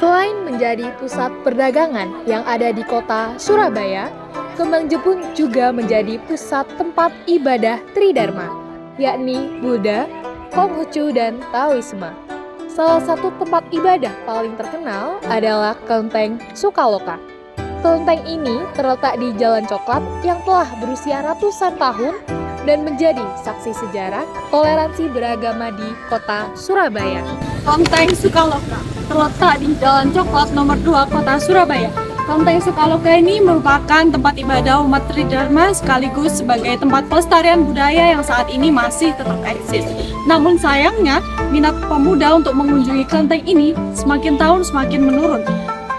Selain menjadi pusat perdagangan yang ada di kota Surabaya, Kembang Jepun juga menjadi pusat tempat ibadah Tridharma, yakni Buddha, Konghucu, dan Taoisme. Salah satu tempat ibadah paling terkenal adalah Kelenteng Sukaloka. Kelenteng ini terletak di Jalan Coklat yang telah berusia ratusan tahun dan menjadi saksi sejarah toleransi beragama di kota Surabaya. Kelenteng Sukaloka terletak di Jalan Coklat nomor 2 kota Surabaya. Kelenteng Sukaloka ini merupakan tempat ibadah umat Tridharma sekaligus sebagai tempat pelestarian budaya yang saat ini masih tetap eksis. Namun sayangnya, minat pemuda untuk mengunjungi kelenteng ini semakin tahun semakin menurun.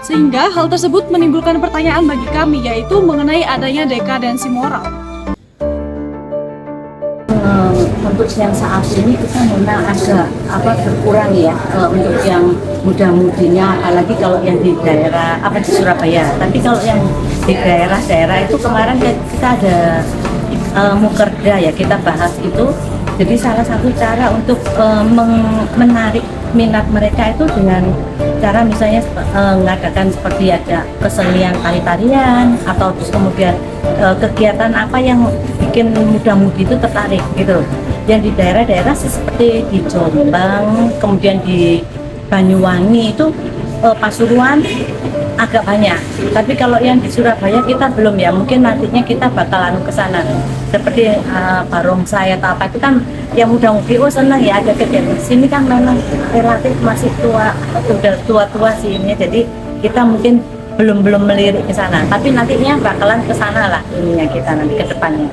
Sehingga hal tersebut menimbulkan pertanyaan bagi kami, yaitu mengenai adanya dekadensi moral. Untuk yang saat ini kita memang agak berkurang ya untuk yang muda-mudinya, apalagi kalau yang di daerah di Surabaya. Tapi kalau yang di daerah-daerah itu kemarin kita ada mukerda ya, kita bahas itu. Jadi salah satu cara untuk menarik minat mereka itu dengan cara misalnya mengadakan seperti ada kesenian tari-tarian atau terus kemudian kegiatan apa yang bikin muda-mudi itu tertarik gitu. Yang di daerah-daerah seperti di Jombang, kemudian di Banyuwangi itu Pasuruan agak banyak. Tapi kalau yang di Surabaya kita belum ya, mungkin nantinya kita bakalan ke sana. Seperti barongsai atau apa itu kan yang muda-mudi senang ya ada kegiatan. Sini kan memang relatif masih tua, udah tua-tua sih ini. Jadi kita mungkin belum melirik ke sana. Tapi nantinya bakalan ke sana lah ininya kita nanti ke depannya.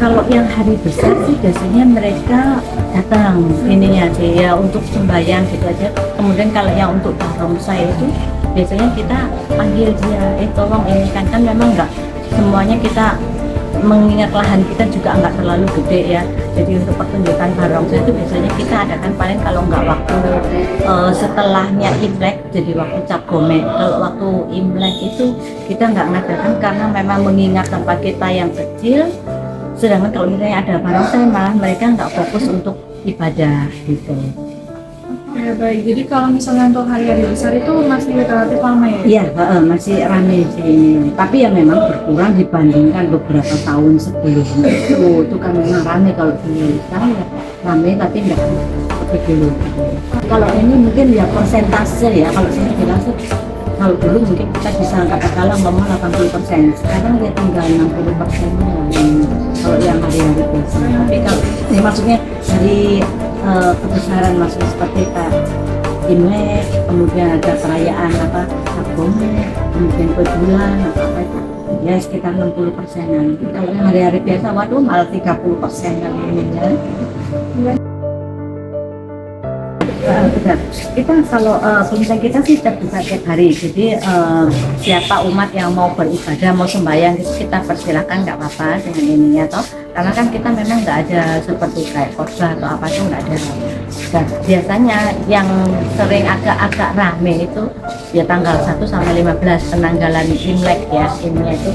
Kalau yang hari besar sih biasanya mereka datang ininya sih ya untuk sembahyang gitu aja. Kemudian kalau yang untuk barongsai itu biasanya kita panggil dia, tolong ini kan memang nggak semuanya kita mengingat lahan kita juga nggak terlalu gede ya. Jadi untuk pertunjukan barongsai itu biasanya kita adakan paling kalau nggak waktu setelahnya Imlek, jadi waktu Cap Gome. Kalau waktu Imlek itu kita nggak ngadakan karena memang mengingat tempat kita yang kecil. Sedangkan kalau misalnya ada barongsai malah mereka nggak fokus untuk ibadah gitu. Ya baik, jadi kalau misalnya untuk hari-hari besar itu masih relatif lama ya? Iya, masih ramai sih ini. Tapi ya memang berkurang dibandingkan beberapa tahun sebelumnya. Itu kan memang ramai kalau dulu. Sekarang ya ramai tapi nggak seperti dulu. Kalau ini mungkin ya persentase ya, kalau saya bilang sih kalau dulu mungkin kita bisa katakanlah ngomong 80%, sekarang ya tinggal 60% kalau yang hari-hari biasa. Tapi kalau ini maksudnya dari kebesaran maksudnya seperti Imlek, kemudian ada perayaan Cap Gome, kemudian kue bulan apa itu ya sekitar 60%-an. Kalau yang hari-hari biasa waduh malah 30% kali ini ya. Benar. Kita kalau kelenteng kita sih terbuka tiap hari. Jadi siapa umat yang mau beribadah, mau sembahyang itu kita persilakan, nggak apa-apa dengan ininya toh. Karena kan kita memang nggak ada seperti kayak khotbah atau apa itu nggak ada. Dan biasanya yang sering agak rame itu ya tanggal 1 sampai 15 penanggalan Imlek ya, ininya itu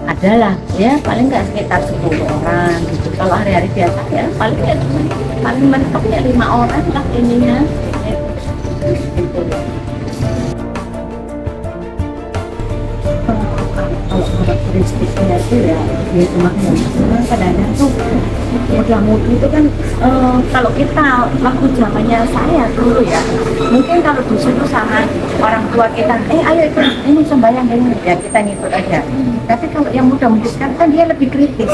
adalah ya paling nggak sekitar 10 orang gitu. Kalau hari-hari biasa ya paling mentok ya 5 orang lah ininya gitu. Kalau karakteristiknya itu ya cuma kadang-kadang tuh muda-mudi itu kan kalau kita waktu zamannya saya dulu ya mungkin kalau di situ sama orang tua kita ayo ikut ini sembahyang ini ya kita ngikut aja. Tapi kalau yang muda-mudi sekarang kan dia lebih kritis,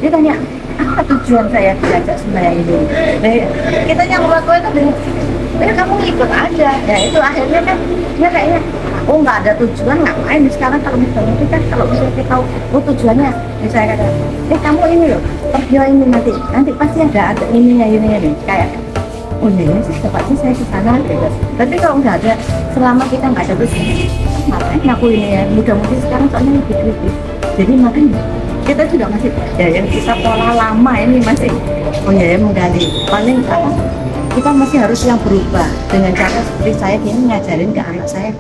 dia tanya apa tujuan saya diajak sembahyang ini. Kita yang tua itu kamu ikut aja ya, itu akhirnya kan dia kayaknya nggak ada tujuan ngapain sekarang. Kalau muda-mudi kan kalau misalnya kita tahu tujuannya misalnya kata kamu ini loh pergi ini nanti pasti ada ininya nih kayak ya sih tepatnya saya ke sana gitu. Tapi kalau nggak ada, selama kita nggak ada tujuan ngapain aku ini ya. Muda-mudi sekarang soalnya lebih kritis, jadi makanya kita juga masih ya yang kita pola lama ini masih menggali paling kita masih harus yang berubah dengan cara seperti saya ini ngajarin ke anak saya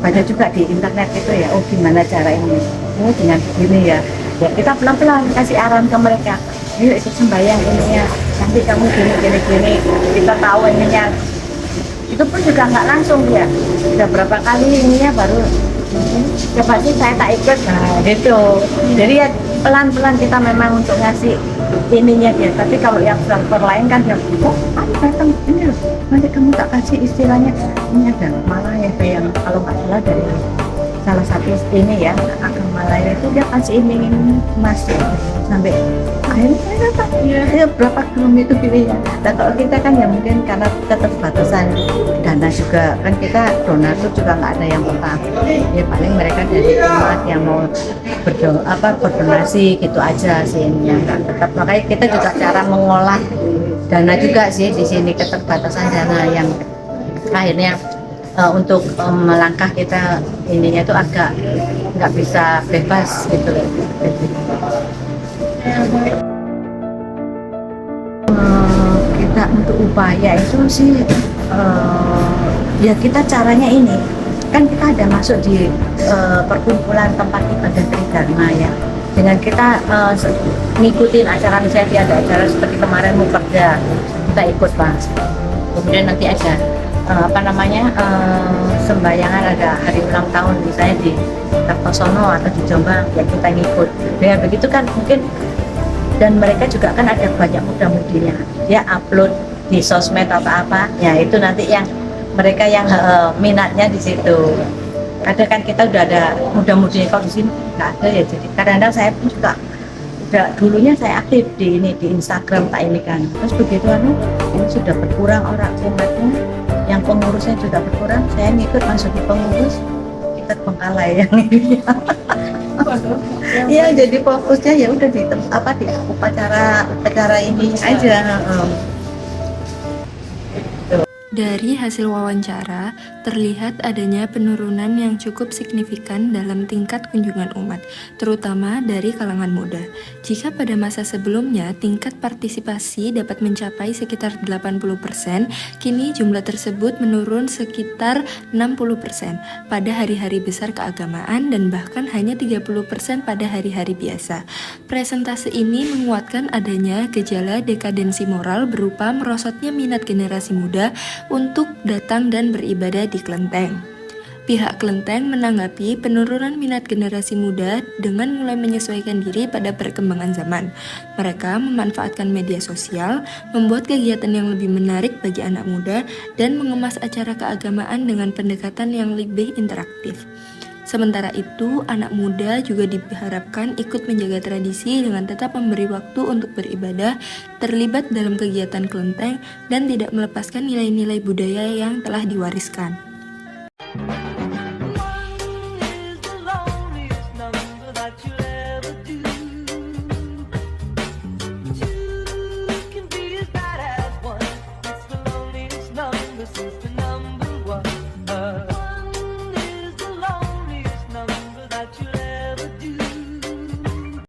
baca juga di internet itu ya, gimana cara ini dengan begini ya kita pelan-pelan kasih arahan ke mereka, yuk ikut sembahyang ini ya nanti kamu gini, kita tahu ininya. Itu pun juga nggak langsung ya, udah berapa kali ininya baru coba sih saya tak ikut, nah gitu. Jadi ya pelan-pelan kita memang untuk ngasih ininya dia. Tapi kalau yang transfer lain kan ya, oh datang ini loh, nanti kamu tak kasih istilahnya ini ada malah ya yang kalau nggak salah dari salah satu ini ya agama lain itu dia kasih ini mas ya. Sampai akhirnya saya datang ya berapa kilometer ini ya. Nah kalau kita kan ya mungkin karena keterbatasan dana juga kan, kita donatur juga nggak ada yang tetap ya, paling mereka dari umat yang mau berdonasi gitu aja sih ini yang nggak tetap. Makanya kita juga cara mengolah dana juga sih di sini, keterbatasan dana yang akhirnya untuk melangkah kita ininya tuh agak nggak bisa bebas gitu loh. Kita untuk upaya itu sih ya kita caranya ini kan kita ada masuk di perkumpulan tempat ibadah Tridharma ya, dengan kita ngikutin acara, misalnya ada acara seperti kemarin Mukerja kita ikut Mas, kemudian nanti ada sembayangan, ada hari ulang tahun misalnya di Kertosono atau di Jombang ya kita ngikut. Dengan begitu kan mungkin, dan mereka juga kan ada banyak muda-mudinya, dia upload di sosmed atau apa ya, itu nanti yang mereka yang minatnya di situ. Ada kan kita udah ada muda-mudinya, kalau di sini nggak ada ya, jadi kadang-kadang saya pun juga udah dulunya saya aktif di Instagram tak ini kan, terus begitu ini sudah berkurang orang umatnya, yang pengurusnya juga berkurang, saya ngikut masuk di pengurus, kita Bengkalai yang ini. Iya, jadi fokusnya ya udah di upacara ini aja. Dari hasil wawancara, terlihat adanya penurunan yang cukup signifikan dalam tingkat kunjungan umat, terutama dari kalangan muda. Jika pada masa sebelumnya tingkat partisipasi dapat mencapai sekitar 80%, kini jumlah tersebut menurun sekitar 60% pada hari-hari besar keagamaan dan bahkan hanya 30% pada hari-hari biasa. Presentase ini menguatkan adanya gejala dekadensi moral berupa merosotnya minat generasi muda untuk datang dan beribadah di kelenteng. Pihak kelenteng menanggapi penurunan minat generasi muda dengan mulai menyesuaikan diri pada perkembangan zaman. Mereka memanfaatkan media sosial, membuat kegiatan yang lebih menarik bagi anak muda, dan mengemas acara keagamaan dengan pendekatan yang lebih interaktif. Sementara itu, anak muda juga diharapkan ikut menjaga tradisi dengan tetap memberi waktu untuk beribadah, terlibat dalam kegiatan kelenteng, dan tidak melepaskan nilai-nilai budaya yang telah diwariskan. One is the loneliest number that you'll ever do.